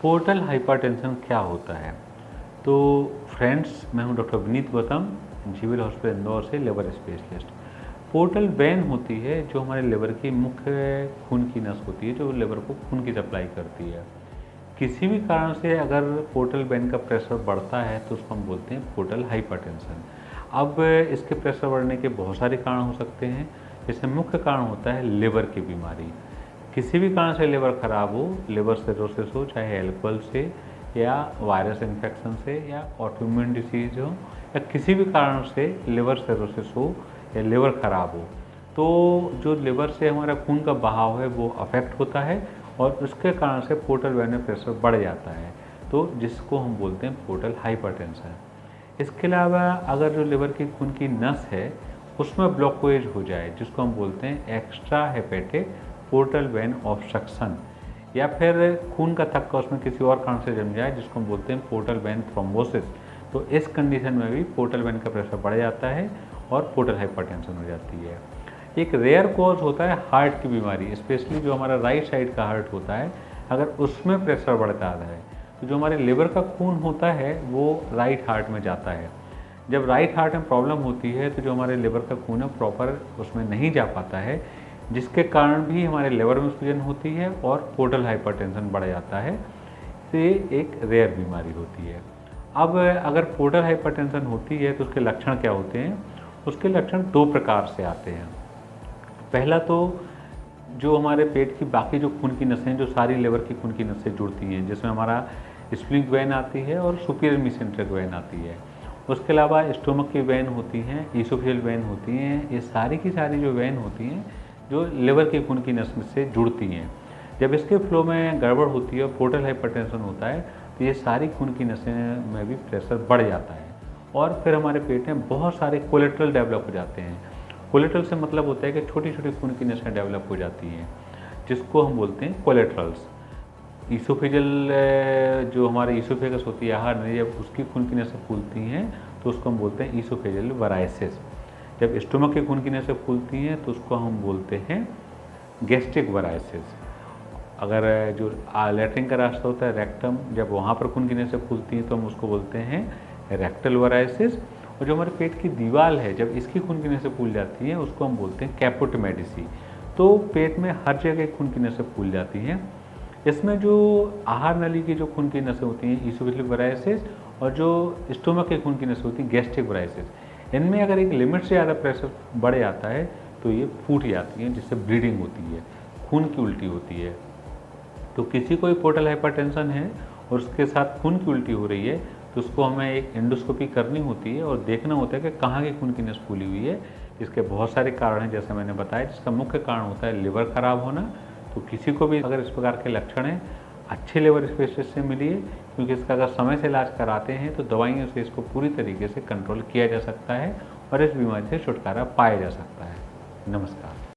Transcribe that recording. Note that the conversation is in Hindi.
पोर्टल हाइपरटेंशन क्या होता है? तो फ्रेंड्स, मैं हूं डॉक्टर विनीत गौतम, जीविल हॉस्पिटल इंदौर से लिवर स्पेशलिस्ट। पोर्टल वेन होती है जो हमारे लिवर की मुख्य खून की नस होती है जो लिवर को खून की सप्लाई करती है। किसी भी कारण से अगर पोर्टल वेन का प्रेशर बढ़ता है तो उसको हम बोलते हैं पोर्टल हाइपरटेंशन। अब इसके प्रेशर बढ़ने के बहुत सारे कारण हो सकते हैं। जैसे मुख्य कारण होता है लिवर की बीमारी। किसी भी कारण से लिवर खराब हो, लिवर सिरोसिस हो, चाहे एल्कोहल से या वायरस इन्फेक्शन से या ऑटोइम्यून डिसीज हो या किसी भी कारण से लिवर सिरोसिस हो या लिवर खराब हो, तो जो लिवर से हमारा खून का बहाव है वो अफेक्ट होता है और उसके कारण से पोर्टल वेन में प्रेशर बढ़ जाता है, तो जिसको हम बोलते हैं पोर्टल हाइपरटेंशन। इसके अलावा अगर जो लिवर की खून की नस है उसमें ब्लॉकेज हो जाए, जिसको हम बोलते हैं extra hepatic portal vein obstruction, या फिर खून का थक्का उसमें किसी और कारण से जम जाए, जिसको हम बोलते हैं पोर्टल वेन थ्रोम्बोसिस, तो इस कंडीशन में भी पोर्टल वेन का प्रेशर बढ़ जाता है और पोर्टल हाइपरटेंशन हो जाती है। एक रेयर कॉज होता है हार्ट की बीमारी, स्पेशली जो हमारा राइट साइड का हार्ट होता है, अगर उसमें प्रेशर बढ़ जाता है तो जो हमारे लिवर का खून होता है वो राइट हार्ट में जाता है। जब राइट हार्ट में प्रॉब्लम होती है तो जो हमारे लिवर का खून है प्रॉपर उसमें नहीं जा पाता है, जिसके कारण भी हमारे लिवर में सूजन होती है और पोर्टल हाइपरटेंशन बढ़ जाता है। तो ये एक रेयर बीमारी होती है। अब अगर पोर्टल हाइपरटेंशन होती है तो उसके लक्षण क्या होते हैं? उसके लक्षण दो प्रकार से आते हैं। पहला तो जो हमारे पेट की बाकी जो खून की नसें, जो सारी लिवर की खून की नसें जुड़ती हैं, जिसमें हमारा स्प्लिंग वेन आती है और सुपीरियर मेसेंट्रिक वेन आती है। उसके अलावा स्टोमक की वेन होती हैं, ईसोफेजियल वेन होती हैं, ये सारी की सारी जो वेन होती हैं जो लिवर के खून की नस से जुड़ती हैं। जब इसके फ्लो में गड़बड़ होती है और पोर्टल हाइपरटेंशन होता है तो ये सारी खून की नसें में भी प्रेशर बढ़ जाता है और फिर हमारे पेट में बहुत सारे कोलेट्रल डेवलप हो जाते हैं। कोलेट्रल से मतलब होता है कि छोटी छोटी खून की नसें डेवलप हो जाती हैं, जिसको हम बोलते हैं कोलेट्रल्स। ईसोफेजियल जो हमारे ईसोफेगस होती है, आहार नली, जब उसकी खून की नसें फूलती हैं तो उसको हम बोलते हैं ईसोफेजियल वराइसिस। जब स्टोमक की खून की नसें फूलती हैं तो उसको हम बोलते हैं गैस्ट्रिक वराइसिस। अगर जो लैट्रिन का रास्ता होता है रेक्टम, जब वहाँ पर खून की नसें फूलती हैं तो हम उसको बोलते हैं रेक्टल वराइसिस। और जो हमारे पेट की दीवार है, जब इसकी खून की नसें फूल जाती हैं उसको हम बोलते हैं कैपोटोमेडिसी। तो पेट में हर जगह खून की नसें फूल जाती हैं। इसमें जो आहार नली की जो खून की नसें होती हैं ईसोफेजियल वराइसिस, और जो स्टोमक की खून की नसें होती हैं गैस्ट्रिक वराइसिस, इनमें अगर एक लिमिट से ज़्यादा प्रेशर बढ़ जाता है तो ये फूट जाती हैं, जिससे ब्लीडिंग होती है, खून की उल्टी होती है। तो किसी को भी पोर्टल हाइपरटेंशन है और उसके साथ खून की उल्टी हो रही है तो उसको हमें एक एंडोस्कोपी करनी होती है और देखना होता है कि कहाँ की खून की नस फूली हुई है। इसके बहुत सारे कारण हैं, जैसे मैंने बताया, जिसका मुख्य कारण होता है लिवर खराब होना। तो किसी को भी अगर इस प्रकार के लक्षण हैं, अच्छे लिवर स्पेशलिस्ट से मिलिए, क्योंकि इसका अगर समय से इलाज कराते हैं तो दवाइयों से इसको पूरी तरीके से कंट्रोल किया जा सकता है और इस बीमारी से छुटकारा पाया जा सकता है। नमस्कार।